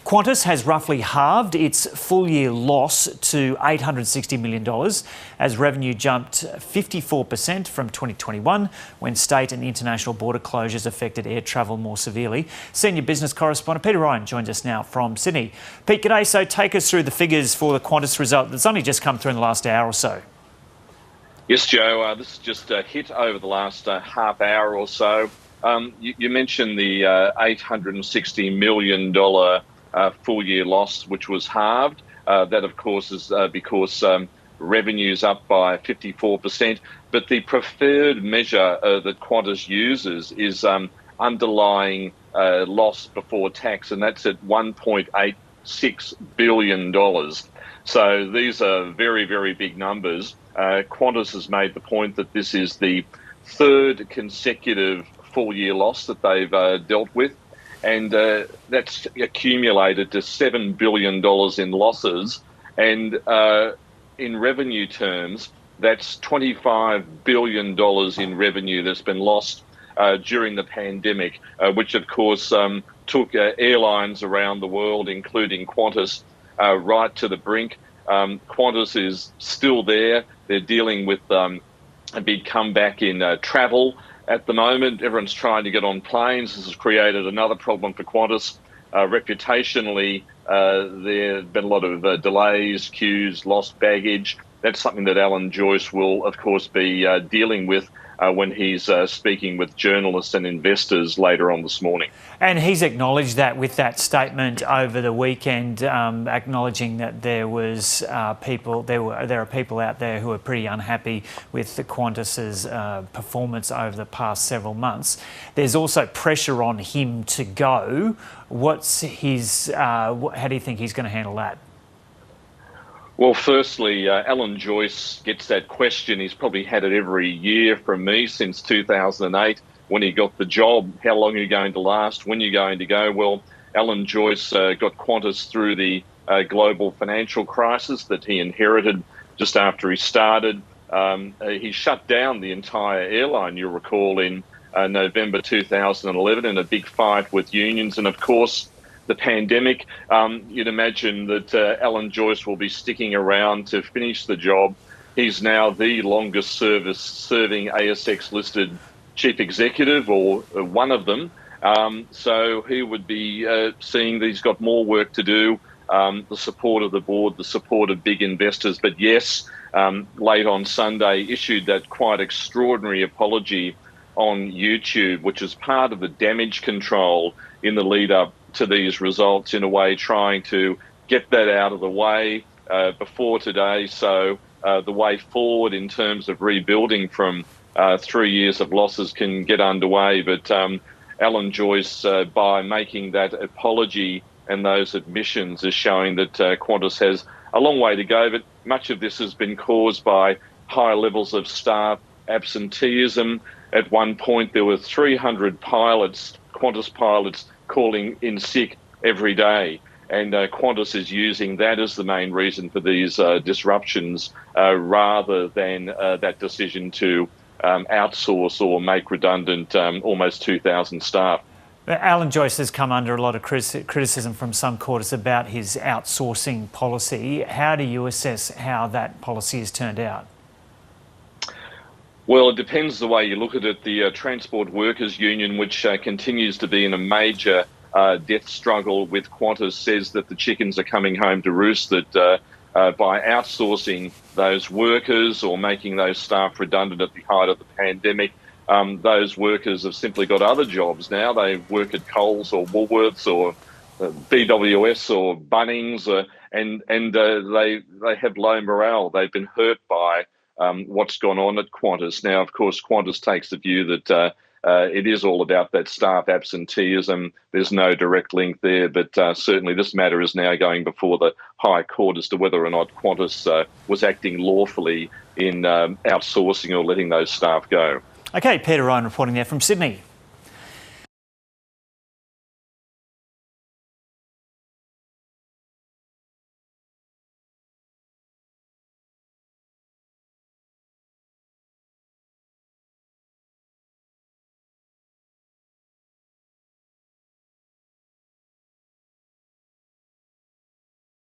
Qantas has roughly halved its full-year loss to $860 million as revenue jumped 54% from 2021 when state and international border closures affected air travel more severely. Senior business correspondent Peter Ryan joins us now from Sydney. Pete, g'day. So take us through the figures for the Qantas result that's only just come through in the last hour or so. Yes, Joe, this is just a hit over the last half hour or so. You mentioned the $860 million full-year loss, which was halved. That, of course, is because revenue's up by 54%. But the preferred measure that Qantas uses is underlying loss before tax, and that's at $1.86 billion. So these are very, very big numbers. Qantas has made the point that this is the third consecutive full-year loss that they've dealt with, and that's accumulated to $7 billion in losses. And in revenue terms, that's $25 billion in revenue that's been lost during the pandemic, which, of course, took airlines around the world, including Qantas, right to the brink. Qantas is still there. They're dealing with a big comeback in travel at the moment. Everyone's trying to get on planes. This has created another problem for Qantas. Reputationally, there have been a lot of delays, queues, lost baggage. That's something that Alan Joyce will, of course, be dealing with when he's speaking with journalists and investors later on this morning. And he's acknowledged that with that statement over the weekend, acknowledging that there are people out there who are pretty unhappy with the Qantas's performance over the past several months. There's also pressure on him to go. What's his? How do you think he's going to handle that? Well, firstly, Alan Joyce gets that question. He's probably had it every year from me since 2008 when he got the job. How long are you going to last? When are you going to go? Well, Alan Joyce got Qantas through the global financial crisis that he inherited just after he started. He shut down the entire airline, you'll recall, in November 2011 in a big fight with unions. And, of course, the pandemic, you'd imagine that Alan Joyce will be sticking around to finish the job. He's now the longest serving ASX-listed chief executive, or one of them. So he would be seeing that he's got more work to do, the support of the board, the support of big investors. But yes, late on Sunday, issued that quite extraordinary apology on YouTube, which is part of the damage control in the lead up to these results, in a way trying to get that out of the way before today, so the way forward in terms of rebuilding from 3 years of losses can get underway. But Alan Joyce, by making that apology and those admissions, is showing that Qantas has a long way to go. But much of this has been caused by high levels of staff absenteeism. At one point, there were 300 pilots, Qantas pilots, calling in sick every day. And Qantas is using that as the main reason for these disruptions, rather than that decision to outsource or make redundant almost 2,000 staff. Alan Joyce has come under a lot of criticism from some quarters about his outsourcing policy. How do you assess how that policy has turned out? Well, it depends the way you look at it. The Transport Workers Union, which continues to be in a major death struggle with Qantas, says that the chickens are coming home to roost, that by outsourcing those workers or making those staff redundant at the height of the pandemic, those workers have simply got other jobs now. They work at Coles or Woolworths or BWS or Bunnings, and they have low morale. They've been hurt by what's gone on at Qantas. Now, of course, Qantas takes the view that it is all about that staff absenteeism. There's no direct link there, but certainly this matter is now going before the High Court as to whether or not Qantas was acting lawfully in outsourcing or letting those staff go. Okay, Peter Ryan reporting there from Sydney.